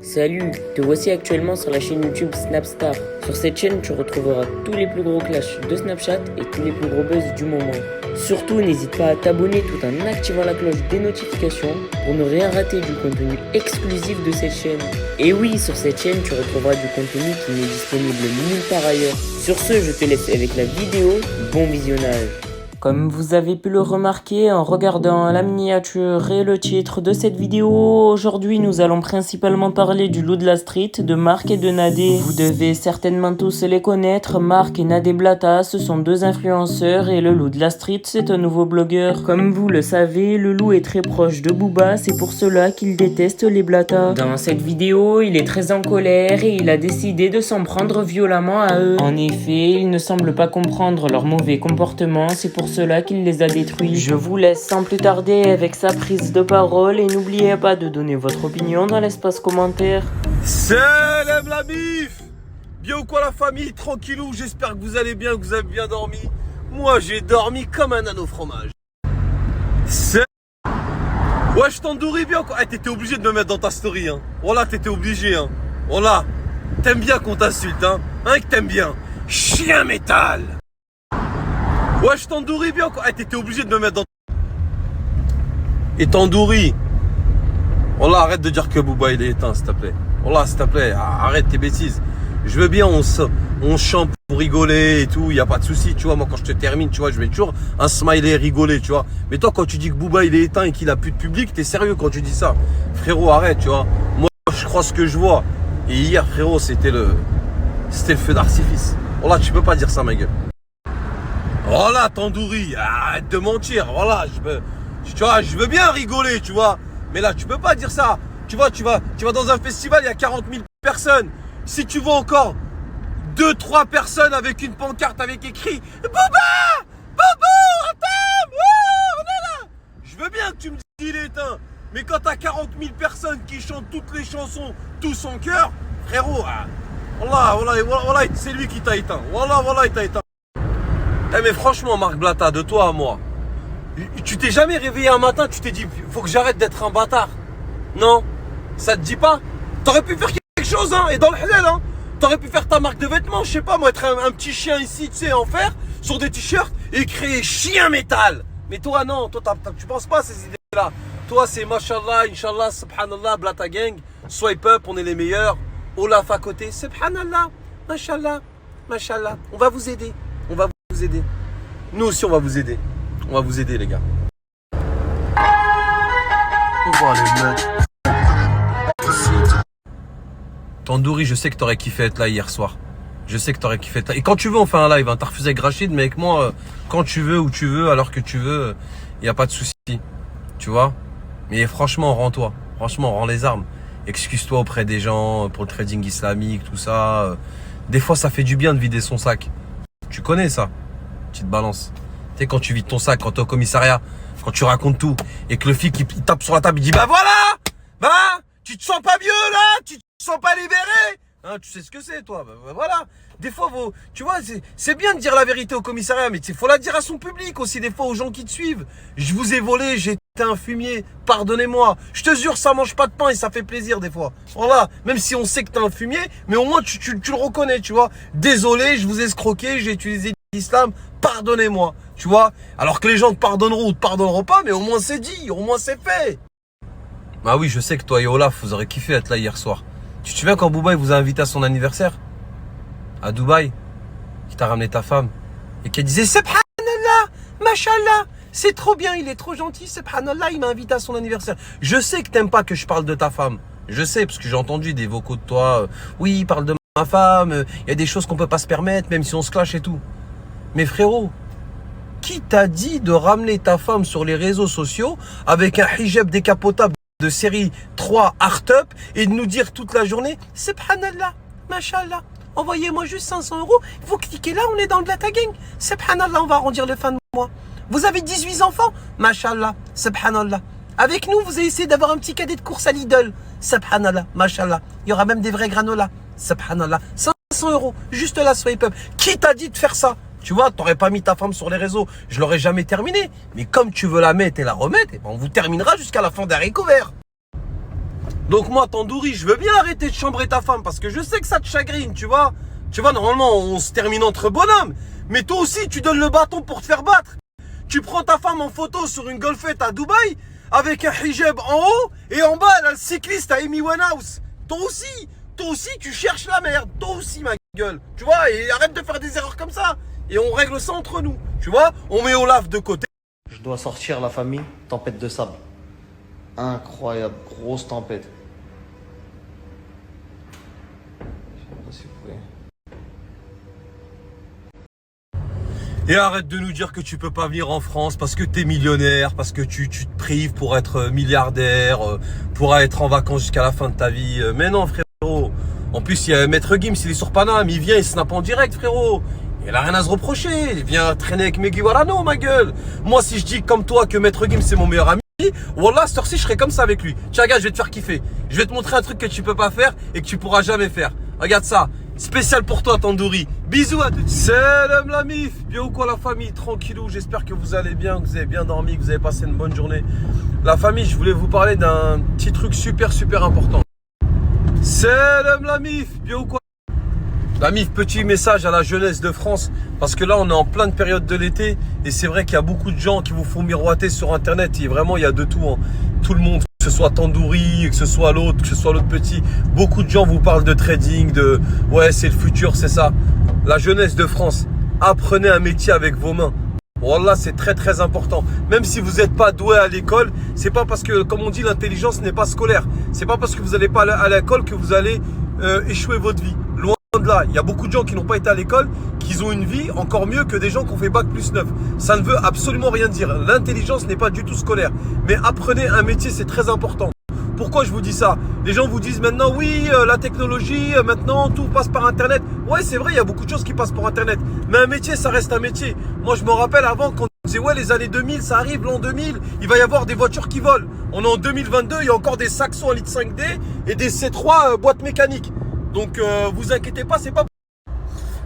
Salut, te voici actuellement sur la chaîne YouTube Snapstar. Sur cette chaîne, tu retrouveras tous les plus gros clashs de Snapchat et tous les plus gros buzz du moment. Surtout, n'hésite pas à t'abonner tout en activant la cloche des notifications pour ne rien rater du contenu exclusif de cette chaîne. Et oui, sur cette chaîne, tu retrouveras du contenu qui n'est disponible nulle part ailleurs. Sur ce, je te laisse avec la vidéo. Bon visionnage. Comme vous avez pu le remarquer en regardant la miniature et le titre de cette vidéo, aujourd'hui nous allons principalement parler du loup de la street, de Marc et de Nadé. Vous devez certainement tous les connaître, Marc et Nadé Blata, ce sont deux influenceurs et le loup de la street c'est un nouveau blogueur. Comme vous le savez, le loup est très proche de Booba, c'est pour cela qu'il déteste les Blata. Dans cette vidéo, il est très en colère et il a décidé de s'en prendre violemment à eux. En effet, il ne semble pas comprendre leur mauvais comportement, c'est pour cela qu'il les a détruits. Je vous laisse sans plus tarder avec sa prise de parole et n'oubliez pas de donner votre opinion dans l'espace commentaire. Salam la bif. Bien ou quoi la famille? Tranquillou, j'espère que vous allez bien, que vous avez bien dormi. Moi j'ai dormi comme un âne au fromage. Ouais, je t'endouris bien quoi. T'étais obligé de me mettre dans ta story hein. Voilà, t'étais obligé hein. Voilà. T'aimes bien qu'on t'insulte hein. Que t'aimes bien. Chien métal. Ouais, je t'endouris bien quoi. T'étais obligé de me mettre dans... Et t'endouris. Voilà, arrête de dire que Booba il est éteint, s'il te plaît. Voilà, s'il te plaît, arrête tes bêtises. Je veux bien, on chante pour rigoler et tout, y a pas de souci, tu vois. Moi, quand je te termine, tu vois, je mets toujours un smiley rigoler, tu vois. Mais toi, quand tu dis que Booba il est éteint et qu'il a plus de public, t'es sérieux quand tu dis ça? Frérot, arrête, tu vois. Moi, je crois ce que je vois. Et hier, frérot, c'était le feu d'artifice. Voilà, tu peux pas dire ça, ma gueule. Voilà, t'endouris, arrête de mentir, voilà, tu vois, je veux bien rigoler, tu vois, mais là, tu peux pas dire ça, tu vois, tu vas dans un festival, il y a 40 000 personnes, si tu vois encore 2-3 personnes avec une pancarte avec écrit « Booba, Bobo, on t'aime, oh, on est là !» Je veux bien que tu me dises qu'il est éteint, mais quand t'as 40 000 personnes qui chantent toutes les chansons, tous en chœur, frérot, voilà, c'est lui qui t'a éteint, voilà, il t'a éteint. Mais franchement, Marc Blata, de toi à moi, tu t'es jamais réveillé un matin, tu t'es dit, faut que j'arrête d'être un bâtard. Non, ça te dit pas? T'aurais pu faire quelque chose, hein, et dans le halal, hein. T'aurais pu faire ta marque de vêtements, je sais pas, moi, être un petit chien ici, tu sais, en fer, sur des t-shirts, et créer chien métal. Mais toi, non, toi, tu penses pas à ces idées-là. Toi, c'est Mashallah, Inch'Allah, Subhanallah, Blata Gang, swipe up, on est les meilleurs. Olaf à côté, Subhanallah, Mashallah, Mashallah. On va vous aider, vous aider. Nous aussi on va vous aider. On va vous aider les gars. Tandoori, je sais que t'aurais kiffé être là hier soir. Je sais que t'aurais kiffé être là. Et quand tu veux on fait un live. Hein. T'as refusé avec Rachid, mais avec moi, quand tu veux, où tu veux, alors que tu veux, y a pas de souci. Tu vois. Mais franchement, rends-toi. Franchement, rends les armes. Excuse-toi auprès des gens pour le trading islamique, tout ça. Des fois ça fait du bien de vider son sac. Tu connais ça, petite balance. Tu sais, quand tu vides ton sac, quand t'es au commissariat, quand tu racontes tout, et que le flic il tape sur la table, il dit bah voilà, bah tu te sens pas mieux là, tu te sens pas libéré, hein, tu sais ce que c'est toi, bah, voilà. Des fois, tu vois, c'est bien de dire la vérité au commissariat, mais il faut la dire à son public aussi, des fois aux gens qui te suivent. Je vous ai volé, j'étais un fumier, pardonnez-moi. Je te jure, ça mange pas de pain et ça fait plaisir des fois. Voilà, même si on sait que t'es un fumier, mais au moins tu le reconnais, tu vois. Désolé, je vous ai escroqué, j'ai utilisé l'islam, pardonnez-moi, tu vois. Alors que les gens te pardonneront ou te pardonneront pas, mais au moins c'est dit, au moins c'est fait. Bah oui, je sais que toi et Olaf, vous aurez kiffé être là hier soir. Tu te souviens quand Booba il vous a invité à son anniversaire à Dubaï, qui t'a ramené ta femme et qui disait Subhanallah, Mashallah, c'est trop bien, il est trop gentil, Subhanallah, il m'a invité à son anniversaire. Je sais que t'aimes pas que je parle de ta femme. Je sais, parce que j'ai entendu des vocaux de toi. Oui, il parle de ma femme, il y a des choses qu'on peut pas se permettre, même si on se clash et tout. Mais frérot, qui t'a dit de ramener ta femme sur les réseaux sociaux avec un hijab décapotable de série 3 Art Up et de nous dire toute la journée Subhanallah, Mashallah, envoyez-moi juste 500 €, vous cliquez là, on est dans le Blata Gang. Subhanallah, on va arrondir les fins de mois. Vous avez 18 enfants, Mashallah, Subhanallah. Avec nous, vous avez essayé d'avoir un petit cadet de course à Lidl. Subhanallah, Mashallah. Il y aura même des vrais granolas. Subhanallah. 500 €, juste la swipe up. Qui t'a dit de faire ça? Tu vois, t'aurais pas mis ta femme sur les réseaux, je l'aurais jamais terminé. Mais comme tu veux la mettre et la remettre, eh ben on vous terminera jusqu'à la fin d'Haricot Vert. Donc moi, Tandoori, je veux bien arrêter de chambrer ta femme parce que je sais que ça te chagrine, tu vois. Tu vois, normalement, on se termine entre bonhommes. Mais toi aussi, tu donnes le bâton pour te faire battre. Tu prends ta femme en photo sur une golfette à Dubaï avec un hijab en haut et en bas, elle a le cycliste à Amy Winehouse. Toi aussi, tu cherches la merde. Toi aussi, ma gueule. Tu vois, et arrête de faire des erreurs comme ça. Et on règle ça entre nous. Tu vois, on met Olaf de côté. Je dois sortir la famille, tempête de sable. Incroyable, grosse tempête. Je sais pas si vous pouvez. Et arrête de nous dire que tu peux pas venir en France parce que t'es millionnaire, parce que tu te prives pour être milliardaire, pour être en vacances jusqu'à la fin de ta vie. Mais non, frérot. En plus, il y a Maître Gims, il est sur Paname, il vient, il snap en direct, frérot. Il a rien à se reprocher. Il vient traîner avec Megui Warano, ma gueule. Moi, si je dis comme toi que Maître Gims c'est mon meilleur ami, wallah, cette heure-ci, je serai comme ça avec lui. Tiens, regarde, je vais te faire kiffer. Je vais te montrer un truc que tu peux pas faire et que tu pourras jamais faire. Regarde ça. Spécial pour toi, Tandoori. Bisous à tous. Salam la mif. Bien ou quoi la famille? Tranquillou. J'espère que vous allez bien, que vous avez bien dormi, que vous avez passé une bonne journée. La famille, je voulais vous parler d'un petit truc super important. Salam la mif. Bien ou quoi? La mif, petit message à la jeunesse de France. Parce que là, on est en pleine période de l'été. Et c'est vrai qu'il y a beaucoup de gens qui vous font miroiter sur Internet. Et vraiment, il y a de tout. Hein. Tout le monde. Que ce soit Tandoori, que ce soit l'autre, que ce soit l'autre petit. Beaucoup de gens vous parlent de trading, de ouais, c'est le futur, c'est ça. La jeunesse de France, apprenez un métier avec vos mains. Wallah, c'est très important. Même si vous n'êtes pas doué à l'école, c'est pas parce que, comme on dit, l'intelligence n'est pas scolaire. C'est pas parce que vous n'allez pas à l'école que vous allez échouer votre vie. Loin de là. Il y a beaucoup de gens qui n'ont pas été à l'école, qui ont une vie encore mieux que des gens qui ont fait bac+9. Ça ne veut absolument rien dire. L'intelligence n'est pas du tout scolaire. Mais apprenez un métier, c'est très important. Pourquoi je vous dis ça? Les gens vous disent maintenant, oui, la technologie, maintenant, tout passe par Internet. Ouais, c'est vrai, il y a beaucoup de choses qui passent par Internet. Mais un métier, ça reste un métier. Moi, je me rappelle avant, quand on disait, ouais, les années 2000, ça arrive, l'an 2000, il va y avoir des voitures qui volent. On est en 2022, il y a encore des Saxo 1 litre 5D et des C3 boîtes mécaniques. Donc, vous inquiétez pas, c'est pas...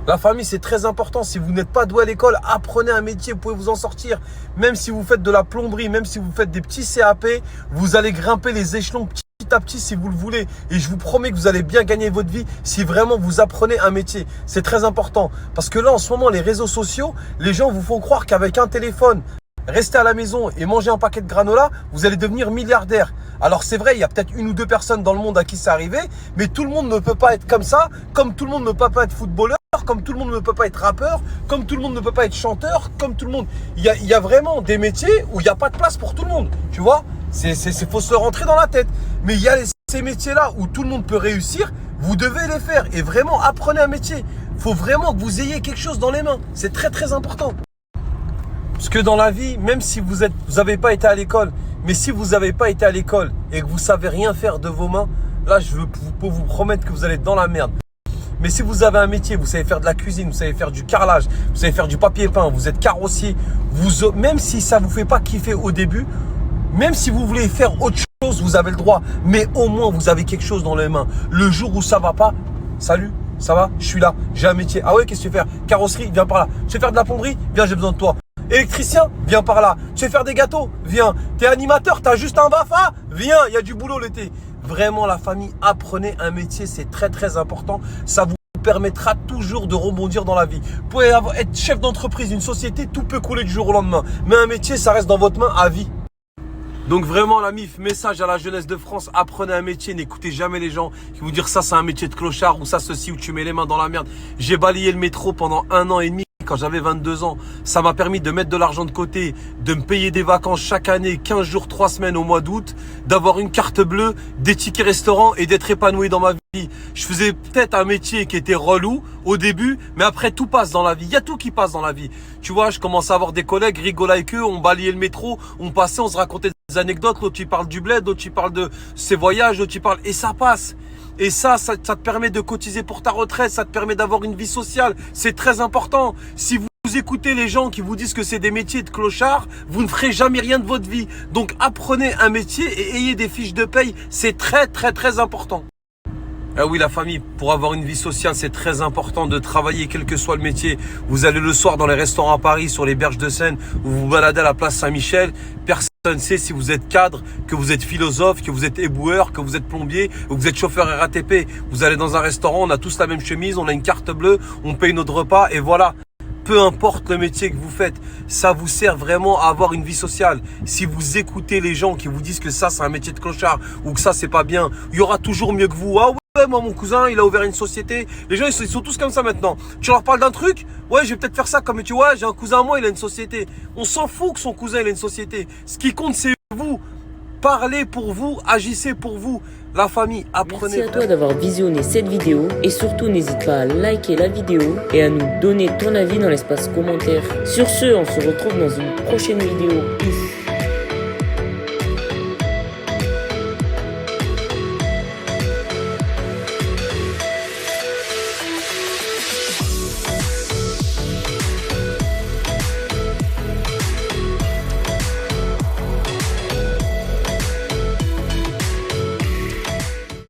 La famille, c'est très important. Si vous n'êtes pas doué à l'école, apprenez un métier, vous pouvez vous en sortir. Même si vous faites de la plomberie, même si vous faites des petits CAP, vous allez grimper les échelons petit à petit si vous le voulez. Et je vous promets que vous allez bien gagner votre vie si vraiment vous apprenez un métier. C'est très important. Parce que là, en ce moment, les réseaux sociaux, les gens vous font croire qu'avec un téléphone, rester à la maison et manger un paquet de granola, vous allez devenir milliardaire. Alors c'est vrai, il y a peut-être 1 ou 2 personnes dans le monde à qui c'est arrivé, mais tout le monde ne peut pas être comme ça, comme tout le monde ne peut pas être footballeur, comme tout le monde ne peut pas être rappeur, comme tout le monde ne peut pas être chanteur, comme tout le monde. Il y a vraiment des métiers où il n'y a pas de place pour tout le monde, tu vois. Faut se le rentrer dans la tête. Mais il y a ces métiers-là où tout le monde peut réussir, vous devez les faire. Et vraiment, apprenez un métier. Il faut vraiment que vous ayez quelque chose dans les mains. C'est très important. Parce que dans la vie, même si vous n'avez pas été à l'école, mais si vous n'avez pas été à l'école et que vous savez rien faire de vos mains, là, je peux vous promettre que vous allez être dans la merde. Mais si vous avez un métier, vous savez faire de la cuisine, vous savez faire du carrelage, vous savez faire du papier peint, vous êtes carrossier, même si ça ne vous fait pas kiffer au début, même si vous voulez faire autre chose, vous avez le droit. Mais au moins, vous avez quelque chose dans les mains. Le jour où ça va pas, salut, ça va, je suis là, j'ai un métier. Ah ouais, qu'est-ce que tu veux faire? Carrosserie, viens par là. Tu sais faire de la plomberie? Viens, j'ai besoin de toi. Électricien, viens par là. Tu sais faire des gâteaux? Viens. T'es animateur, t'as juste un BAFA? Viens, il y a du boulot l'été. Vraiment, la famille, apprenez un métier, c'est très important. Ça vous permettra toujours de rebondir dans la vie. Vous pouvez être chef d'entreprise, une société, tout peut couler du jour au lendemain. Mais un métier, ça reste dans votre main à vie. Donc vraiment la MIF, message à la jeunesse de France, apprenez un métier, n'écoutez jamais les gens qui vous dire ça c'est un métier de clochard ou ça ceci ou tu mets les mains dans la merde. J'ai balayé le métro pendant 1 an et demi quand j'avais 22 ans. Ça m'a permis de mettre de l'argent de côté, de me payer des vacances chaque année, 15 jours, 3 semaines au mois d'août, d'avoir une carte bleue, des tickets restaurants et d'être épanoui dans ma vie. Je faisais peut-être un métier qui était relou au début, mais après tout passe dans la vie. Il y a tout qui passe dans la vie. Tu vois, je commençais à avoir des collègues, rigoler avec eux, on balayait le métro, on passait, on se racontait des anecdotes, l'autre il parle du bled, l'autre il parle de ses voyages, l'autre il parle, et ça passe. Et ça te permet de cotiser pour ta retraite, ça te permet d'avoir une vie sociale. C'est très important. Si vous écoutez les gens qui vous disent que c'est des métiers de clochards, vous ne ferez jamais rien de votre vie. Donc apprenez un métier et ayez des fiches de paye. C'est très important. Ah oui, la famille, pour avoir une vie sociale, c'est très important de travailler quel que soit le métier. Vous allez le soir dans les restaurants à Paris, sur les berges de Seine, ou vous vous baladez à la place Saint-Michel. Personne sait si vous êtes cadre, que vous êtes philosophe, que vous êtes éboueur, que vous êtes plombier, ou que vous êtes chauffeur RATP. Vous allez dans un restaurant, on a tous la même chemise, on a une carte bleue, on paye notre repas et voilà. Peu importe le métier que vous faites, ça vous sert vraiment à avoir une vie sociale. Si vous écoutez les gens qui vous disent que ça c'est un métier de clochard ou que ça c'est pas bien, il y aura toujours mieux que vous. Ah ouais, moi mon cousin il a ouvert une société. Les gens ils sont tous comme ça maintenant. Tu leur parles d'un truc, ouais je vais peut-être faire ça comme tu vois, j'ai un cousin à moi il a une société. On s'en fout que son cousin il a une société. Ce qui compte c'est vous. Parlez pour vous, agissez pour vous. La famille, apprenez. Merci à toi d'avoir visionné cette vidéo et surtout n'hésite pas à liker la vidéo et à nous donner ton avis dans l'espace commentaire. Sur ce, on se retrouve dans une prochaine vidéo. Peace.